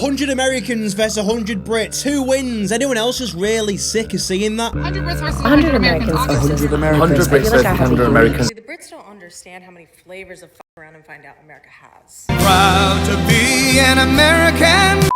100 Americans versus 100 Brits. Who wins? Anyone else just really sick of seeing that? 100 Brits versus 100 Americans. 100 Americans. 100 Brits versus 100 Americans. The Brits don't understand how many flavors of f around and find out America has. Proud to be an American.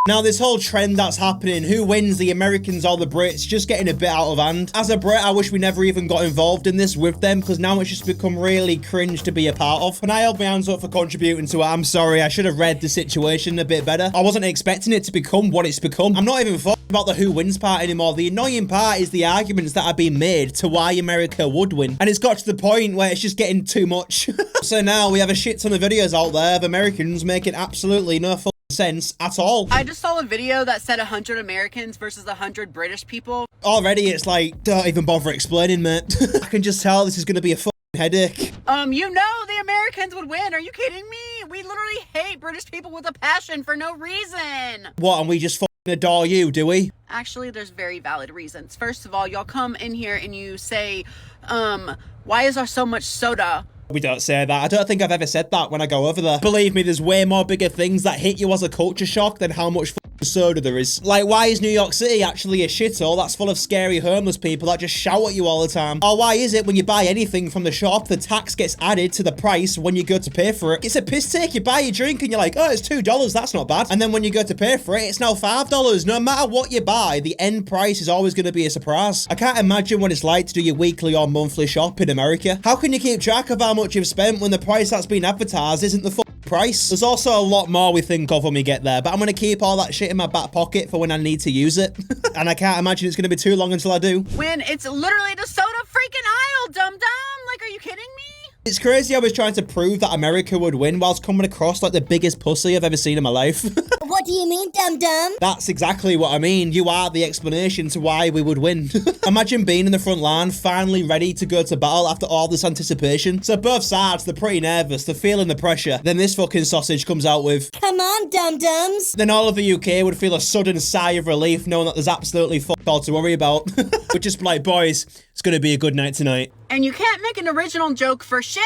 Now, this whole trend that's happening, who wins, the Americans or the Brits, just getting a bit out of hand. As a Brit, I wish we never even got involved in this with them, because now it's just become really cringe to be a part of. And I held my hands up for contributing to it. I'm sorry, I should have read the situation a bit better. I wasn't expecting it to become what it's become. I'm not even fucking about the who wins part anymore. The annoying part is the arguments that are being made to why America would win. And it's got to the point where it's just getting too much. So now we have a shit ton of videos out there of Americans making absolutely no fucking sense at all. I just saw a video that said 100 Americans versus 100 British people. Already it's like, don't even bother explaining, mate. I can just tell this is gonna be a fucking headache. You know the Americans would win. Are you kidding me? We literally hate British people with a passion for no reason. What, and we just fucking adore you, do we? Actually, there's very valid reasons. First of all, y'all come in here and you say, why is there so much soda? We don't say that. I don't think I've ever said that when I go over there. Believe me, there's way more bigger things that hit you as a culture shock than how much soda there is. Like, why is New York City actually a shithole that's full of scary homeless people that just shout at you all the time? Or why is it when you buy anything from the shop, the tax gets added to the price when you go to pay for it? It's a piss take. You buy your drink and you're like, oh, it's $2, that's not bad. And then when you go to pay for it, it's now $5. No matter what you buy, the end price is always going to be a surprise. I can't imagine what it's like to do your weekly or monthly shop in America. How can you keep track of how much you've spent when the price that's been advertised isn't the price? There's also a lot more we think of when we get there, but I'm going to keep all that shit in my back pocket for when I need to use it. And I can't imagine it's going to be too long until I do. When it's literally the soda freaking aisle, dum-dum. Like, are you kidding me? It's crazy I was trying to prove that America would win whilst coming across like the biggest pussy I've ever seen in my life. What do you mean, dum-dum? That's exactly what I mean. You are the explanation to why we would win. Imagine being in the front line, finally ready to go to battle after all this anticipation. So both sides, they're pretty nervous, they're feeling the pressure. Then this fucking sausage comes out with, come on, dum-dums. Then all of the UK would feel a sudden sigh of relief knowing that there's absolutely fuck all to worry about. We'd just be like, boys, it's gonna be a good night tonight. And you can't make an original joke for shit.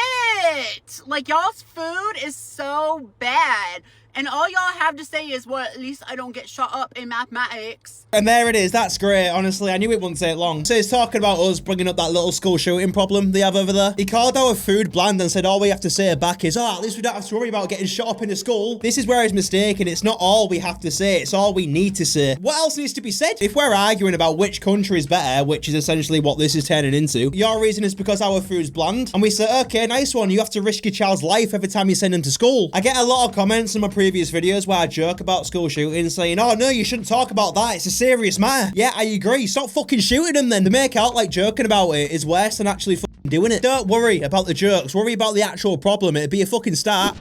Like, y'all's food is so bad. And all y'all have to say is, well, at least I don't get shot up in mathematics. And there it is. That's great. Honestly, I knew it wouldn't take long. So he's talking about us bringing up that little school shooting problem they have over there. He called our food bland and said all we have to say back is, oh, at least we don't have to worry about getting shot up in the school. This is where he's mistaken. It's not all we have to say. It's all we need to say. What else needs to be said? If we're arguing about which country is better, which is essentially what this is turning into, your reason is because our food's bland. And we say, okay, nice one. You have to risk your child's life every time you send them to school. I get a lot of comments in my previous videos where I joke about school shootings saying, oh no, you shouldn't talk about that. It's a serious matter. Yeah, I agree. Stop fucking shooting them then. To make out like joking about it is worse than actually fucking doing it. Don't worry about the jokes. Worry about the actual problem. It'd be a fucking start.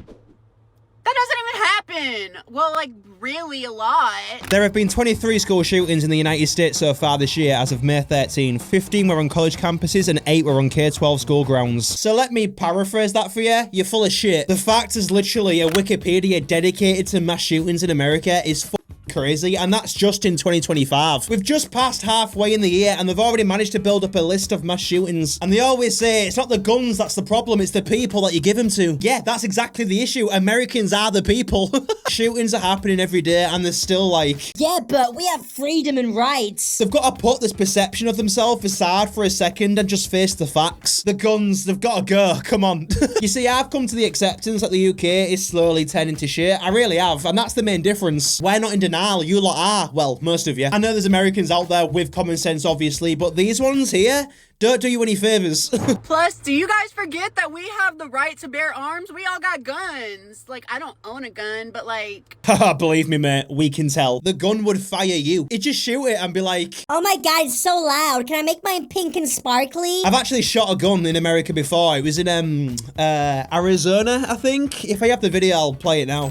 That doesn't even happen. Well, like, really a lot. There have been 23 school shootings in the United States so far this year as of May 13. 15 were on college campuses and 8 were on K-12 school grounds. So let me paraphrase that for you. You're full of shit. The fact is literally a Wikipedia dedicated to mass shootings in America is crazy, and that's just in 2025. We've just passed halfway in the year and they've already managed to build up a list of mass shootings. And they always say it's not the guns that's the problem, it's the people that you give them to. Yeah, that's exactly the issue. Americans are the people. Shootings are happening every day and they're still like, yeah, but we have freedom and rights. They've got to put this perception of themselves aside for a second and just face the facts. The guns, they've got to go. Come on. You see, I've come to the acceptance that the UK is slowly turning to shit. I really have, and that's the main difference. We're not in denial. You lot are. Well, most of you. I know there's Americans out there with common sense, obviously, but these ones here don't do you any favors. Plus, do you guys forget that we have the right to bear arms? We all got guns. Like, I don't own a gun, but like... Haha, believe me, mate, we can tell. The gun would fire you. It'd just shoot it and be like... oh my god, it's so loud. Can I make mine pink and sparkly? I've actually shot a gun in America before. It was in, Arizona, I think. If I have the video, I'll play it now.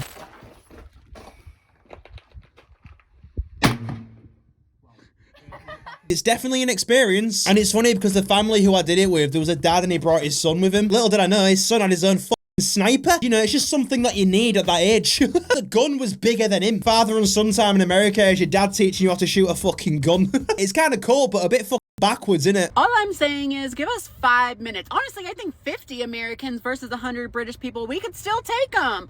It's definitely an experience. And it's funny because the family who I did it with, there was a dad and he brought his son with him. Little did I know, his son had his own sniper. You know, it's just something that you need at that age. The gun was bigger than him. Father and son time in America is your dad teaching you how to shoot a fucking gun. It's kind of cool, but a bit fucking backwards, innit? All I'm saying is give us 5 minutes. Honestly, I think 50 Americans versus 100 British people, we could still take them.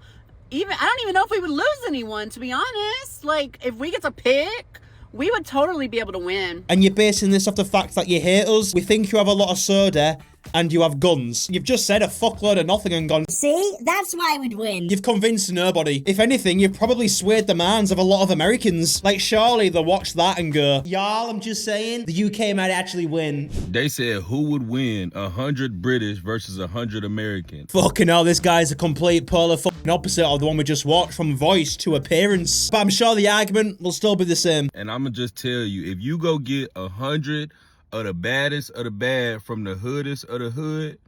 I don't even know if we would lose anyone, to be honest. Like, if we get to pick, we would totally be able to win. And you're basing this off the fact that you hate us. We think you have a lot of soda and you have guns. You've just said a fuckload of nothing and gone, See? That's why we'd win. you've convinced nobody. If anything, you've probably swayed the minds of a lot of Americans. Like, surely they'll watch that and go, y'all, I'm just saying, the UK might actually win. They said who would win, 100 British versus 100 American. Fucking hell, this guy's a complete polar fucking opposite of the one we just watched, from voice to appearance. But I'm sure the argument will still be the same. And I'ma just tell you, if you go get 100 of the baddest of the bad from the hoodest of the hood,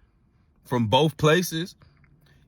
from both places,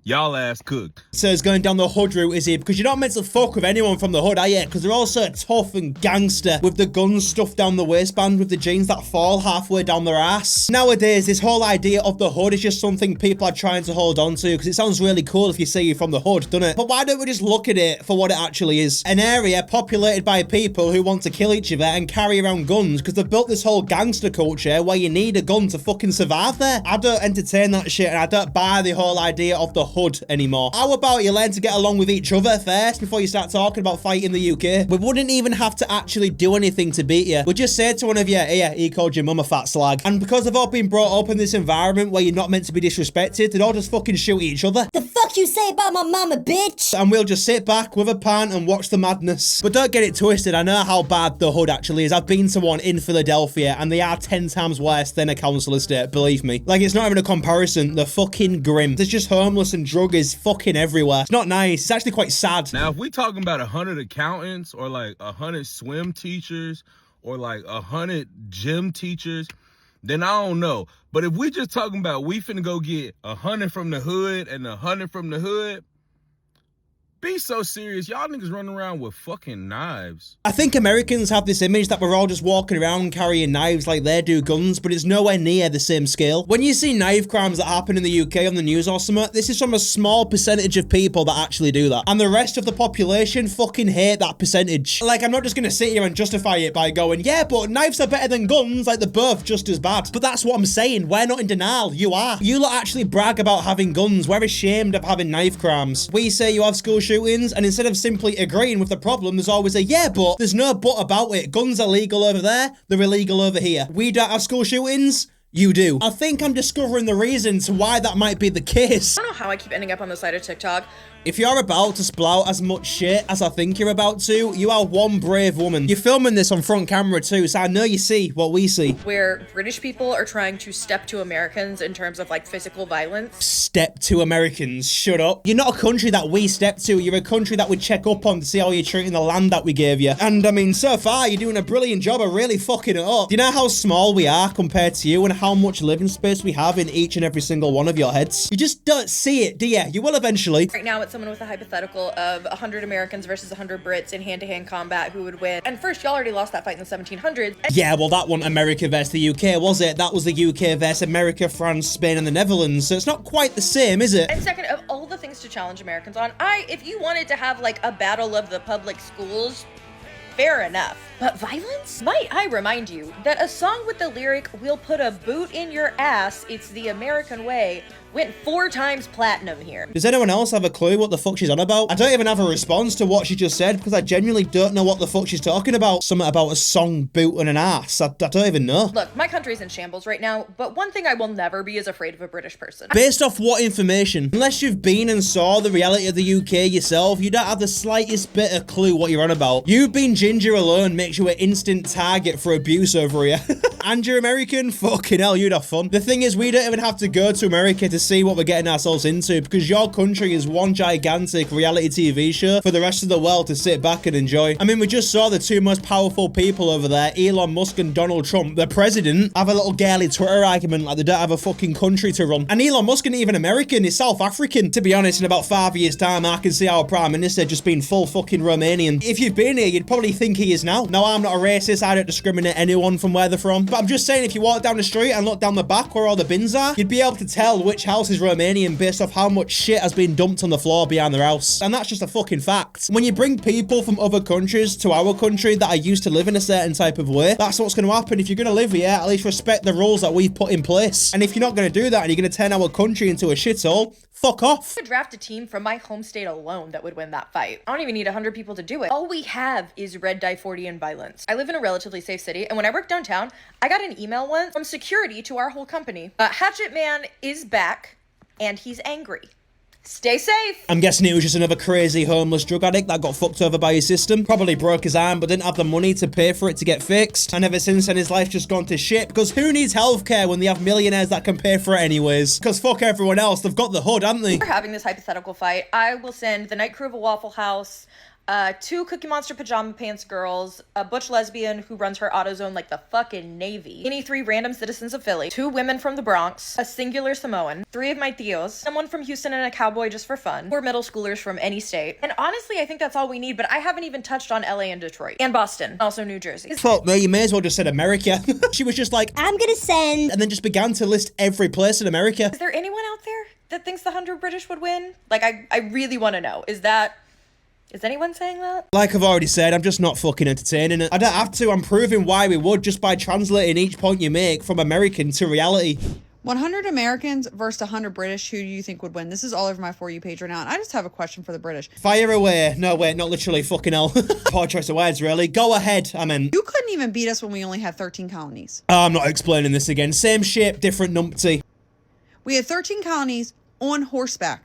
y'all ass cooked. So it's going down the hood route, is he? Because you're not meant to fuck with anyone from the hood, are you? Because they're all so tough and gangster, with the guns stuffed down the waistband, with the jeans that fall halfway down their ass. Nowadays, this whole idea of the hood is just something people are trying to hold on to, because it sounds really cool if you say you're from the hood, doesn't it? But why don't we just look at it for what it actually is? An area populated by people who want to kill each other and carry around guns, because they've built this whole gangster culture where you need a gun to fucking survive there. I don't entertain that shit, and I don't buy the whole idea of the hood anymore. How about you learn to get along with each other first before you start talking about fighting the UK? We wouldn't even have to actually do anything to beat you. We'd just say to one of you, here, he called your mum a fat slag. And because they've all been brought up in this environment where you're not meant to be disrespected, they'd all just fucking shoot each other. The fuck you say about my mama, bitch? And we'll just sit back with a pan and watch the madness. But don't get it twisted, I know how bad the hood actually is. I've been to one in Philadelphia and they are 10 times worse than a council estate, believe me. Like, it's not even a comparison. They're fucking grim. There's just homeless and druggies fucking everywhere. It's not nice. It's actually quite sad. Now, if we talking about 100 accountants or like 100 swim teachers or like 100 gym teachers, then I don't know. But if we just talking about we finna go get 100 from the hood and 100 from the hood, be so serious. Y'all niggas running around with fucking knives. I think Americans have this image that we're all just walking around carrying knives like they do guns, but it's nowhere near the same scale. When you see knife crimes that happen in the UK on the news or something, this is from a small percentage of people that actually do that. And the rest of the population fucking hate that percentage. Like, I'm not just gonna sit here and justify it by going, yeah, but knives are better than guns, like they're both just as bad. But that's what I'm saying. We're not in denial. You are. You lot actually brag about having guns. We're ashamed of having knife crimes. We say you have school shootings, and instead of simply agreeing with the problem, there's always a yeah, but. There's no but about it. Guns are legal over there, they're illegal over here. We don't have school shootings, you do. I think I'm discovering the reason to why that might be the case. I don't know how I keep ending up on the side of TikTok. If you're about to splout as much shit as I think you're about to, you are one brave woman. You're filming this on front camera too, so I know you see what we see. Where British people are trying to step to Americans in terms of like physical violence. Step to Americans, shut up. You're not a country that we step to, you're a country that we check up on to see how you're treating the land that we gave you. And I mean, so far, you're doing a brilliant job of really fucking it up. Do you know how small we are compared to you and how much living space we have in each and every single one of your heads? You just don't see it, do you? You will eventually. Right now, it's someone with a hypothetical of 100 Americans versus 100 Brits in hand-to-hand combat who would win. And first, y'all already lost that fight in the 1700s. Yeah, well, that wasn't America versus the UK, was it? That was the UK versus America, France, Spain, and the Netherlands. So it's not quite the same, is it? And second, of all the things to challenge Americans on, if you wanted to have like a battle of the public schools, fair enough. But violence? Might I remind you that a song with the lyric, "We'll put a boot in your ass, it's the American way," went 4 times platinum here. Does anyone else have a clue what the fuck she's on about? I don't even have a response to what she just said because I genuinely don't know what the fuck she's talking about. Something about a song boot and an ass. I don't even know. Look, my country's in shambles right now, but one thing I will never be is afraid of a British person. Based off what information? Unless you've been and saw the reality of the UK yourself, you don't have the slightest bit of clue what you're on about. You being ginger alone makes you an instant target for abuse over here. And you're American? Fucking hell, you'd have fun. The thing is, we don't even have to go to America to see what we're getting ourselves into because your country is one gigantic reality TV show for the rest of the world to sit back and enjoy. I mean, we just saw the 2 most powerful people over there, Elon Musk and Donald Trump, the president, have a little girly Twitter argument like they don't have a fucking country to run. And Elon Musk ain't even American, he's South African. To be honest, in about 5 years' time, I can see our prime minister just being full fucking Romanian. If you've been here, you'd probably think he is now. No, I'm not a racist, I don't discriminate anyone from where they're from. But I'm just saying, if you walk down the street and look down the back where all the bins are, you'd be able to tell which house is Romanian based off how much shit has been dumped on the floor behind their house. And that's just a fucking fact. When you bring people from other countries to our country that are used to live in a certain type of way, that's what's going to happen. If you're going to live here, at least respect the rules that we've put in place. And if you're not going to do that and you're going to turn our country into a shithole, Fuck off. I could draft a team from my home state alone that would win that fight. I don't even need 100 people to do it. All we have is red dye 40 and violence. I live in a relatively safe city, and when I worked downtown, I got an email once from security to our whole company. Hatchet Man is back, and he's angry. Stay safe. I'm guessing it was just another crazy homeless drug addict that got fucked over by his system. Probably broke his arm but didn't have the money to pay for it to get fixed. And ever since then his life's just gone to shit, because who needs healthcare when they have millionaires that can pay for it anyways? Because fuck everyone else, they've got the hood, haven't they? We're having this hypothetical fight. I will send the night crew of a Waffle House, 2 Cookie Monster pajama pants girls, a butch lesbian who runs her AutoZone like the fucking Navy, any 3 random citizens of Philly, 2 women from the Bronx, a singular Samoan, 3 of my Theos, someone from Houston and a cowboy just for fun, 4 middle schoolers from any state. And honestly, I think that's all we need, but I haven't even touched on LA and Detroit. And Boston. Also New Jersey. Fuck me, you may as well just said America. She was just like, I'm gonna send. and then just began to list every place in America. Is there anyone out there that thinks the 100 British would win? Like, I really want to know. Is anyone saying that? Like I've already said, I'm just not fucking entertaining it. I don't have to, I'm proving why we would just by translating each point you make from American to reality. 100 Americans versus 100 British, who do you think would win? This is all over my For You page right now, and I just have a question for the British. Fire away. No, wait, not literally, fucking hell. Poor choice of words, really. Go ahead, I mean. You couldn't even beat us when we only had 13 colonies. I'm not explaining this again. Same shape, different numpty. We had 13 colonies on horseback.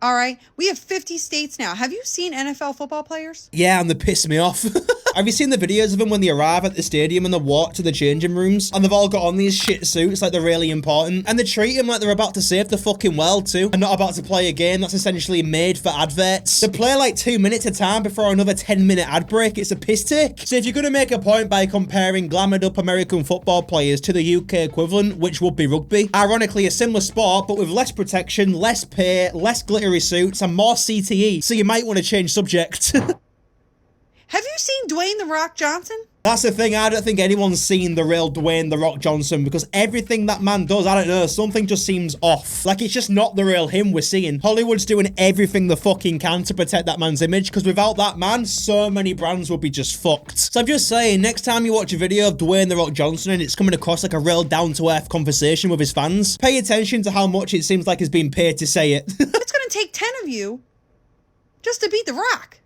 All right, we have 50 states now. Have you seen NFL football players? Yeah, and they piss me off. Have you seen the videos of them when they arrive at the stadium and they walk to the changing rooms? And they've all got on these shit suits like they're really important. And they treat them like they're about to save the fucking world too. And not about to play a game that's essentially made for adverts. They play like 2 minutes a time before another 10-minute ad break. It's a piss take. So if you're going to make a point by comparing glamoured up American football players to the UK equivalent, which would be rugby, ironically a similar sport, but with less protection, less pay, less glittery suits, and more CTE. So you might want to change subject. Have you seen Dwayne The Rock Johnson? That's the thing, I don't think anyone's seen the real Dwayne The Rock Johnson, because everything that man does, I don't know, something just seems off. Like, it's just not the real him we're seeing. Hollywood's doing everything they fucking can to protect that man's image, because without that man, so many brands would be just fucked. So I'm just saying, next time you watch a video of Dwayne The Rock Johnson and it's coming across like a real down-to-earth conversation with his fans, pay attention to how much it seems like he's being paid to say it. It's gonna take 10 of you just to beat The Rock.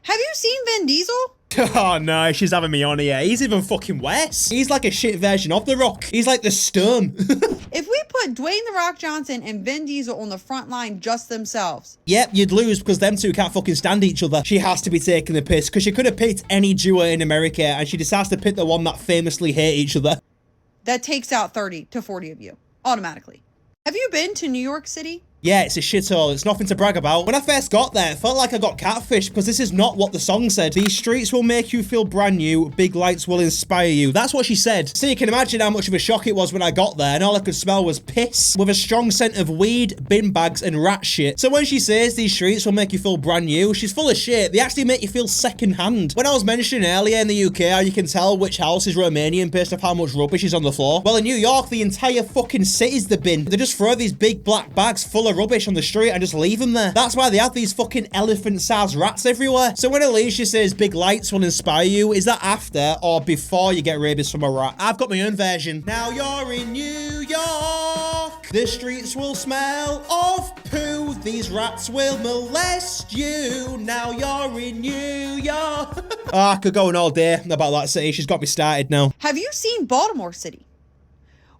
Have you seen Vin Diesel? Oh no, she's having me on here. He's even fucking worse. He's like a shit version of The Rock. He's like the Stone. If we put Dwayne The Rock Johnson and Vin Diesel on the front line just themselves. Yep, you'd lose because them two can't fucking stand each other. She has to be taking the piss because she could have picked any duo in America and she decides to pick the one that famously hate each other. That takes out 30 to 40 of you automatically. Have you been to New York City? Yeah, it's a shithole. It's nothing to brag about. When I first got there, it felt like I got catfished because this is not what the song said. These streets will make you feel brand new. Big lights will inspire you. That's what she said. So you can imagine how much of a shock it was when I got there and all I could smell was piss with a strong scent of weed, bin bags, and rat shit. So when she says these streets will make you feel brand new, she's full of shit. They actually make you feel second-hand. When I was mentioning earlier in the UK how you can tell which house is Romanian based off how much rubbish is on the floor, well, in New York, the entire fucking city's the bin. They just throw these big black bags full of rubbish on the street and just leave them there. That's why they have these fucking elephant-sized rats everywhere. So when Alicia says big lights will inspire you, is that after or before you get rabies from a rat? I've got my own version. Now you're in New York. The streets will smell of poo. These rats will molest you. Now you're in New York. Oh, I could go on all day about that city. She's got me started now. Have you seen Baltimore City?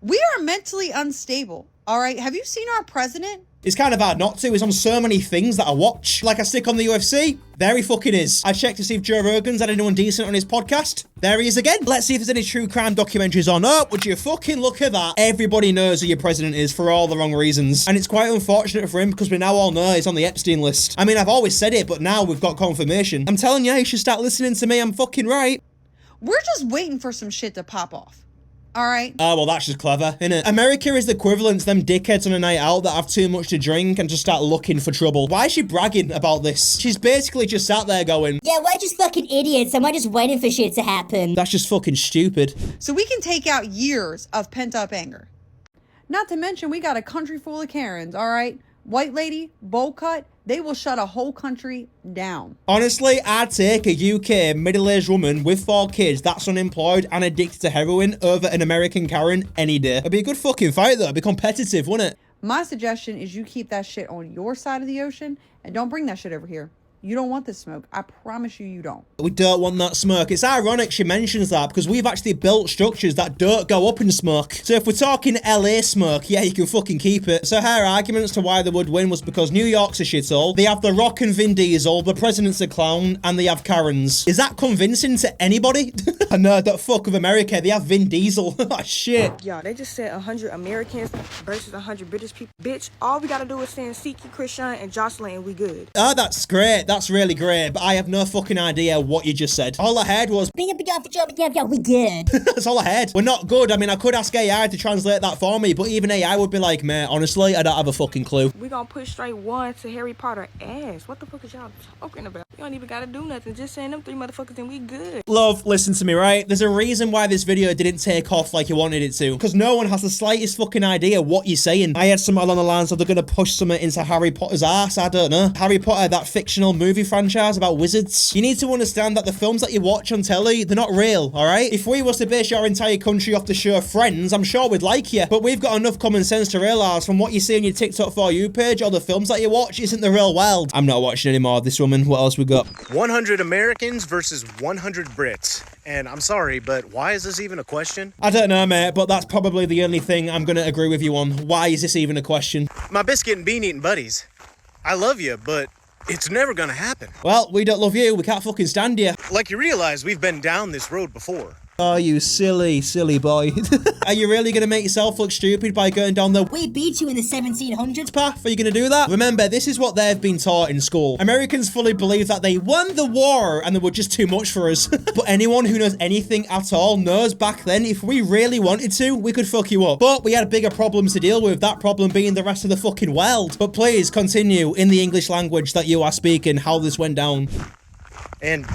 We are mentally unstable, all right? Have you seen our president? It's kind of hard not to. He's on so many things that I watch. Like I stick on the UFC. There he fucking is. I checked to see if Joe Rogan's had anyone decent on his podcast. There he is again. Let's see if there's any true crime documentaries on. Oh, would you fucking look at that? Everybody knows who your president is for all the wrong reasons. And it's quite unfortunate for him because we now all know he's on the Epstein list. I mean, I've always said it, but now we've got confirmation. I'm telling you should start listening to me. I'm fucking right. We're just waiting for some shit to pop off. All right. Oh, well, that's just clever, innit? America is the equivalent to them dickheads on a night out that have too much to drink and just start looking for trouble. Why is she bragging about this? She's basically just sat there going, Yeah, we're just fucking idiots and we're just waiting for shit to happen. that's just fucking stupid. So we can take out years of pent-up anger. Not to mention, we got a country full of Karens, all right? White lady, bowl cut, they will shut a whole country down. Honestly, I'd take a UK middle-aged woman with 4 kids that's unemployed and addicted to heroin over an American Karen any day. It'd be a good fucking fight though. It'd be competitive, wouldn't it? My suggestion is you keep that shit on your side of the ocean and don't bring that shit over here. You don't want this smoke. I promise you, you don't. We don't want that smoke. It's ironic she mentions that because we've actually built structures that don't go up in smoke. So if we're talking LA smoke, yeah, you can fucking keep it. So her arguments to why they would win was because New York's a shithole. They have The Rock and Vin Diesel, the president's a clown, and they have Karens. Is that convincing to anybody? I know, don't fuck with America. They have Vin Diesel. Oh, shit. Yeah, they just said 100 Americans versus 100 British people. Bitch, all we gotta do is send Siki, Christian, and Jocelyn, and we good. Oh, that's great. That's really great, but I have no fucking idea what you just said. All I heard was, we good. that's all I heard. We're not good. I mean, I could ask AI to translate that for me, but even AI would be like, mate, honestly, I don't have a fucking clue. We gonna push straight one to Harry Potter ass. What the fuck is y'all talking about? You don't even gotta do nothing. Just send them 3 motherfuckers and we good. Love, listen to me, right? There's a reason why this video didn't take off like you wanted it to, because no one has the slightest fucking idea what you're saying. I had something along the lines of they're gonna push something into Harry Potter's ass. I don't know. Harry Potter, that fictional movie franchise about wizards. You need to understand that the films that you watch on telly, they're not real, all right? If we was to base your entire country off the show Friends, I'm sure we'd like you, but we've got enough common sense to realise from what you see on your TikTok For You page or the films that you watch isn't the real world. I'm not watching anymore of this woman. What else we got? 100 Americans versus 100 Brits. And I'm sorry, but why is this even a question? I don't know, mate, but that's probably the only thing I'm going to agree with you on. Why is this even a question? My biscuit and bean eating buddies. I love you, but it's never gonna happen. Well, we don't love you. We can't fucking stand you. Like you realize we've been down this road before. Oh, you silly, silly boy. Are you really going to make yourself look stupid by going down the We beat you in the 1700s path? Are you going to do that? Remember, this is what they've been taught in school. Americans fully believe that they won the war and they were just too much for us. But anyone who knows anything at all knows back then, if we really wanted to, we could fuck you up. But we had bigger problems to deal with, that problem being the rest of the fucking world. But please continue in the English language that you are speaking how this went down. And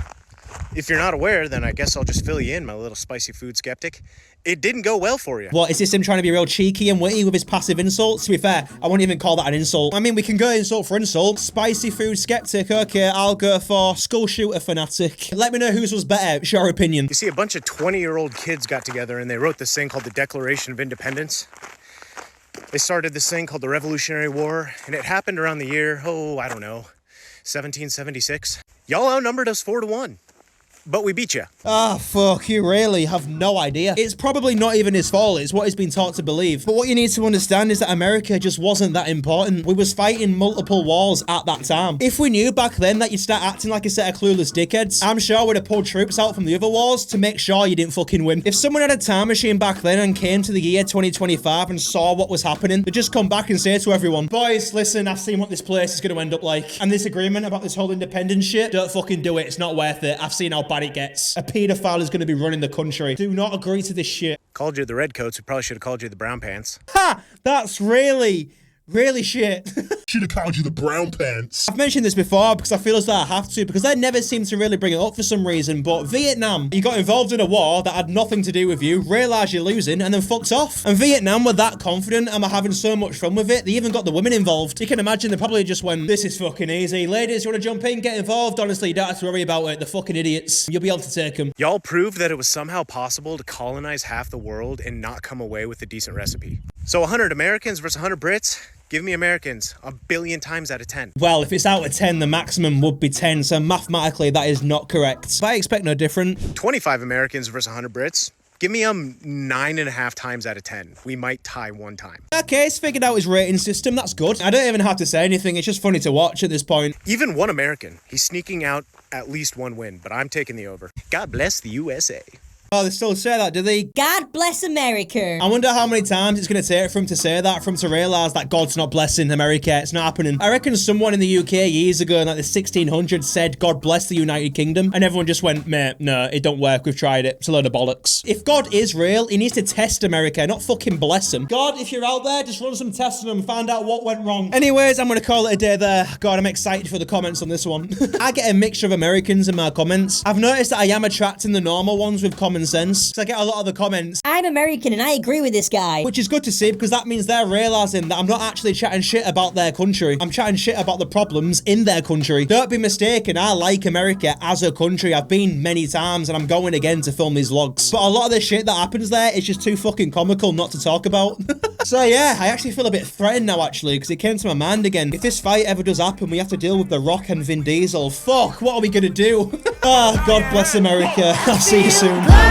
if you're not aware, then I guess I'll just fill you in, my little spicy food skeptic. It didn't go well for you. What, is this him trying to be real cheeky and witty with his passive insults? To be fair, I wouldn't even call that an insult. I mean, we can go insult for insult. Spicy food skeptic, okay, I'll go for school shooter fanatic. Let me know whose was better, it's your opinion. You see, a bunch of 20-year-old kids got together and they wrote this thing called the Declaration of Independence. They started this thing called the Revolutionary War, and it happened around the year, I don't know, 1776. Y'all outnumbered us 4-1. But we beat you. Ah, fuck, you really have no idea. It's probably not even his fault, it's what he's been taught to believe. But what you need to understand is that America just wasn't that important. We was fighting multiple wars at that time. If we knew back then that you'd start acting like a set of clueless dickheads, I'm sure we'd have pulled troops out from the other wars to make sure you didn't fucking win. If someone had a time machine back then and came to the year 2025 and saw what was happening, they'd just come back and say to everyone, boys, listen, I've seen what this place is going to end up like. And this agreement about this whole independence shit, don't fucking do it. It's not worth it. I've seen how bad it gets. A paedophile is going to be running the country. Do not agree to this shit. Called you the redcoats. We probably should have called you the brown pants. Ha! That's really shit. Should have called you the brown pants. I've mentioned this before because I feel as though I have to, because they never seem to really bring it up for some reason, but Vietnam, you got involved in a war that had nothing to do with you, realised you're losing, and then fucked off. And Vietnam were that confident and were having so much fun with it, they even got the women involved. You can imagine they probably just went, this is fucking easy. Ladies, you want to jump in, get involved? Honestly, you don't have to worry about it. They're fucking idiots. You'll be able to take them. Y'all proved that it was somehow possible to colonize half the world and not come away with a decent recipe. So 100 Americans versus 100 Brits? Give me Americans 1 billion times out of 10. Well, if it's out of 10, the maximum would be 10, so mathematically that is not correct. But I expect no different. 25 Americans versus 100 Brits. Give me 9.5 times out of 10. We might tie one time. Okay, he's figured out his rating system. That's good. I don't even have to say anything. It's just funny to watch at this point. Even one American. He's sneaking out at least one win, but I'm taking the over. God bless the USA. Oh, they still say that, do they? God bless America. I wonder how many times it's going to take for him to say that, for him to realise that God's not blessing America. It's not happening. I reckon someone in the UK years ago, in like the 1600s, said, God bless the United Kingdom. And everyone just went, mate, no, it don't work. We've tried it. It's a load of bollocks. If God is real, he needs to test America, not fucking bless him. God, if you're out there, just run some tests on them and find out what went wrong. Anyways, I'm going to call it a day there. God, I'm excited for the comments on this one. I get a mixture of Americans in my comments. I've noticed that I am attracting the normal ones with common common sense. So I get a lot of the comments, I'm American and I agree with this guy. which is good to see because that means they're realizing that I'm not actually chatting shit about their country. I'm chatting shit about the problems in their country. Don't be mistaken, I like America as a country. I've been many times and I'm going again to film these vlogs. But a lot of the shit that happens there is just too fucking comical not to talk about. So yeah, I actually feel a bit threatened now actually because it came to my mind again. If this fight ever does happen, we have to deal with The Rock and Vin Diesel. Fuck, what are we gonna do? Ah, God bless America. I'll see you soon.